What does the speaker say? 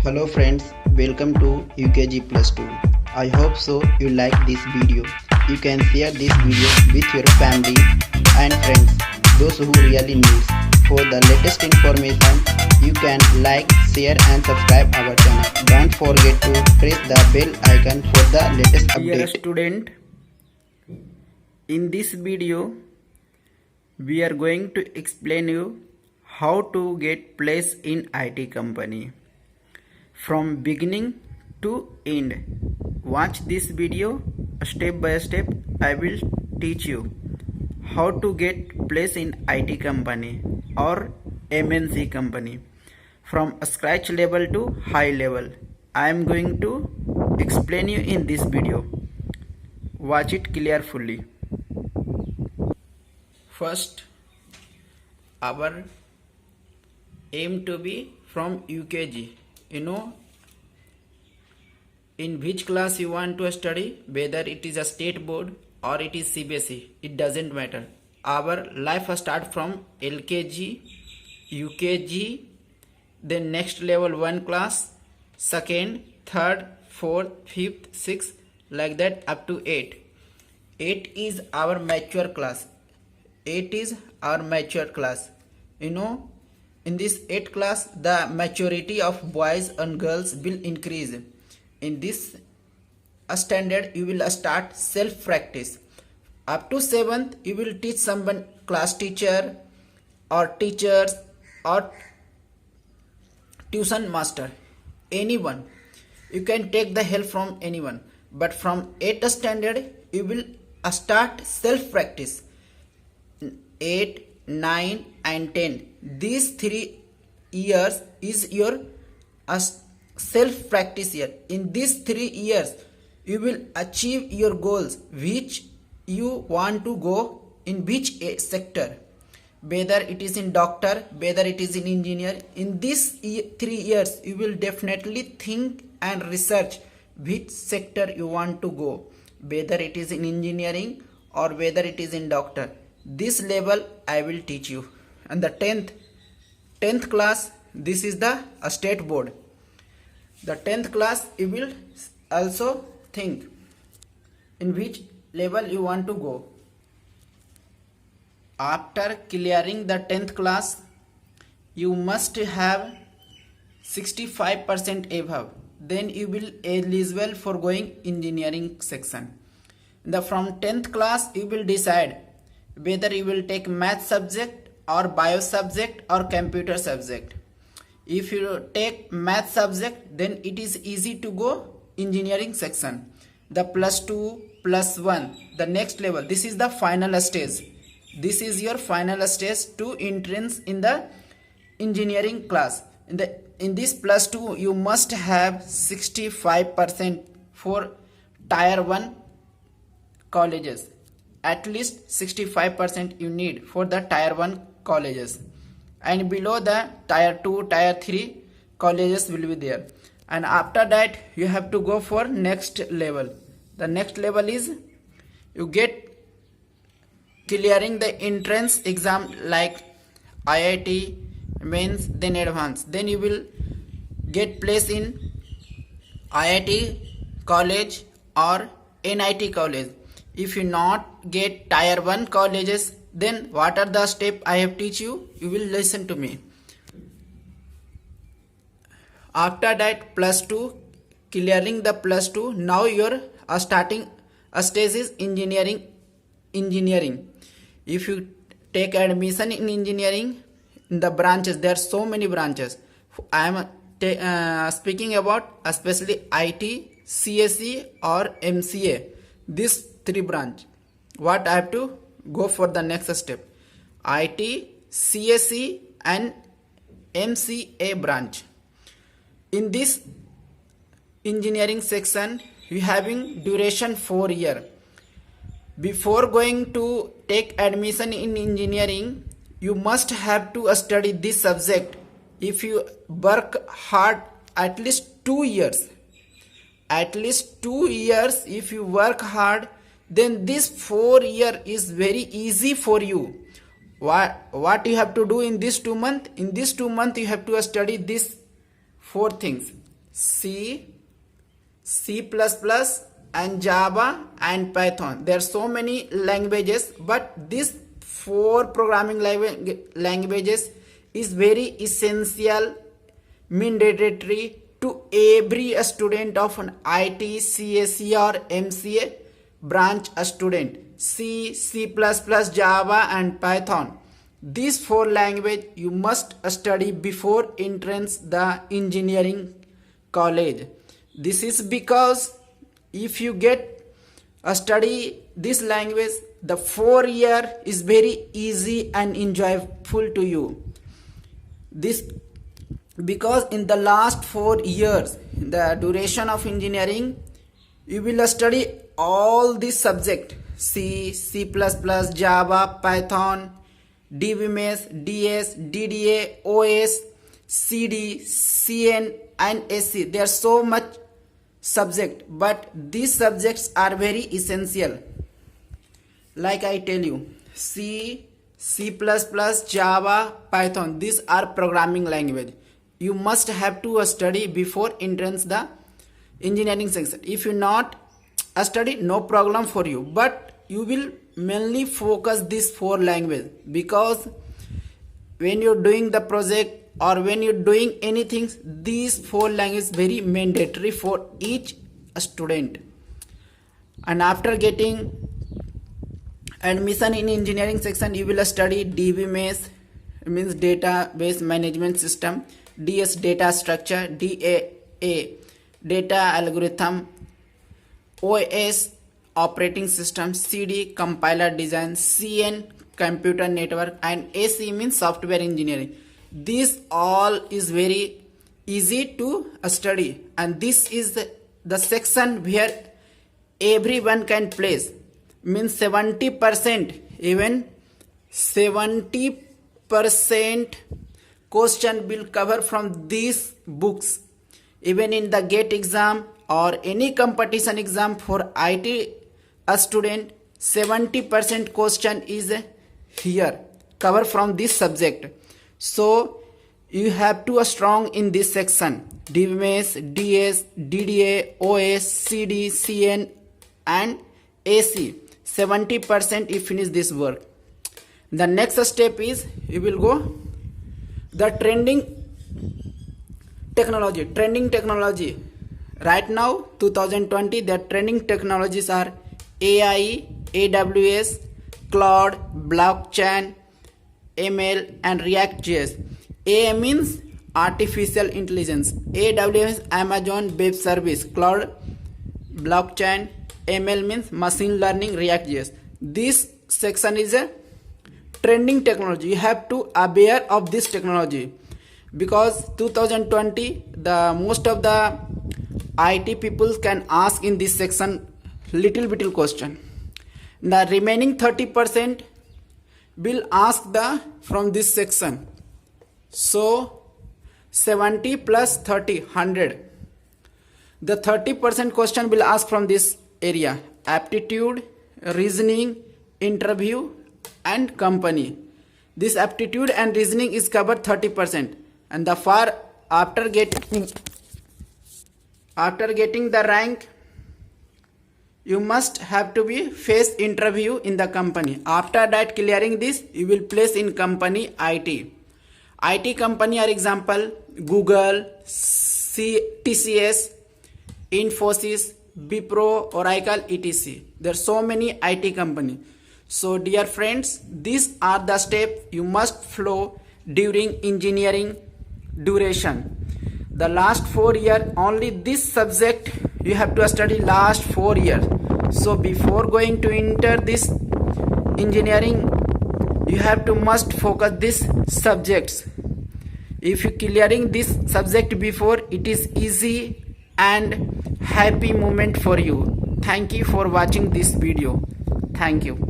Hello friends, welcome to UKG Plus 2. I hope so you like this video. You can share this video with your family and friends, those who really needs. For the latest information, you can like, share and subscribe our channel. Don't forget to press the bell icon for the latest update. Dear student, in this video, we are going to explain you how to get place in IT company. From beginning to end, watch this video step by step. I will teach you how to get place in IT company or MNC company from scratch level to high level. I am going to explain you in this video. Watch it carefully. First, our aim to be from UKG. You know in which class you want to study, whether it is a state board or it is CBSE, it doesn't matter. Our life start from LKG, UKG, then next level 1 class, second, third, fourth, fifth, sixth, like that up to 8. 8 is our mature class. 8 is our mature class. You know, in this 8th class, the maturity of boys and girls will increase. In this standard, you will start self-practice. Up to 7th, you will teach someone, class teacher or teachers or tuition master, anyone. You can take the help from anyone. But from 8th standard, you will start self-practice. 8, 9 and 10. These 3 years is your self-practice year. In these 3 years, you will achieve your goals which you want to go in which sector. Whether it is in doctor, whether it is in engineer. In these 3 years, you will definitely think and research which sector you want to go. Whether it is in engineering or whether it is in doctor. This level I will teach you. And the 10th class, this is the state board. The 10th class, you will also think in which level you want to go. After clearing the 10th class, you must have 65% above. Then you will eligible for going engineering section. From 10th class, you will decide whether you will take math subject or bio subject or computer subject. If you take math subject, then it is easy to go engineering section. The plus 2, plus 1, the next level. This is the final stage. This is your final stage to entrance in the engineering class. In this plus 2, you must have 65% for tier 1 colleges. At least 65% you need for the tier 1 colleges, and below the tier 2, tier 3 colleges will be there. And after that, you have to go for next level. The next level is you get clearing the entrance exam like IIT, mains, then advanced. Then you will get place in IIT college or NIT college. If you not get tier 1 colleges, then what are the steps I have teach you? You will listen to me. After that plus 2, clearing the plus 2, now your starting stage is engineering. If you take admission in engineering, in the branches, there are so many branches. I am speaking about especially IT, CSE or MCA. This 3 branch. What I have to go for the next step? IT, CSE and MCA branch. In this engineering section, you having duration 4 years. Before going to take admission in engineering, you must have to study this subject. If you work hard at least 2 years, if you work hard, then this 4 year is very easy for you. What you have to do in this 2 months? In this 2 months, you have to study these 4 things. C, C++, and Java and Python. There are so many languages, but these 4 programming languages is very essential, mandatory to every student of an IT, CSE or MCA branch student. C, C++, Java and Python. These 4 language you must study before entrance the engineering college. This is because if you get a study this language, the 4 year is very easy and enjoyable to you. This because in the last 4 years, the duration of engineering, you will study all these subject: C, C++, Java, Python, DBMS, DS, DDA, OS, CD, CN and SC. There are so much subject, but these subjects are very essential. Like I tell you, C, C++, Java, Python, these are programming language. You must have to study before entrance the engineering section. If you not study, no problem for you, but you will mainly focus this 4 language, because when you're doing the project or when you're doing anything, these 4 languages very mandatory for each student. And after getting admission in engineering section, you will study DBMS, means database management system, DS data structure, DAA data algorithm, OS operating system, CD compiler design, CN computer network and AC means software engineering. This all is very easy to study, and this is the section where everyone can place, means 70%, even 70% question will cover from these books. Even in the GATE exam or any competition exam for IT student, 70% question is here cover from this subject. So you have to strong in this section: DBMS, DS, DDA, OS, CD, CN and AC. 70% you finish this work. The next step is you will go the trending technology. Right now 2020, the trending technologies are AI, AWS, cloud, blockchain, ML and React.js. AI means artificial intelligence, AWS Amazon Web Service, cloud, blockchain, ML means machine learning, React.js. This section is a trending technology. You have to aware of this technology, because 2020 the most of the IT people can ask in this section little question. The remaining 30% will ask from this section. So 70 plus 30, 100. The 30% question will ask from this area: aptitude, reasoning, interview and company. This aptitude and reasoning is covered 30%, and the after getting the rank, you must have to be face interview in the company. After that clearing this, you will place in company IT company are example Google, TCS, Infosys, Wipro, Oracle, etc. There are so many IT company. So dear friends, these are the steps you must follow during engineering duration. The last 4 years, only this subject you have to study last 4 years. So before going to enter this engineering, you have to must focus these subjects. If you clearing this subject before, it is easy and happy moment for you. Thank you for watching this video. Thank you.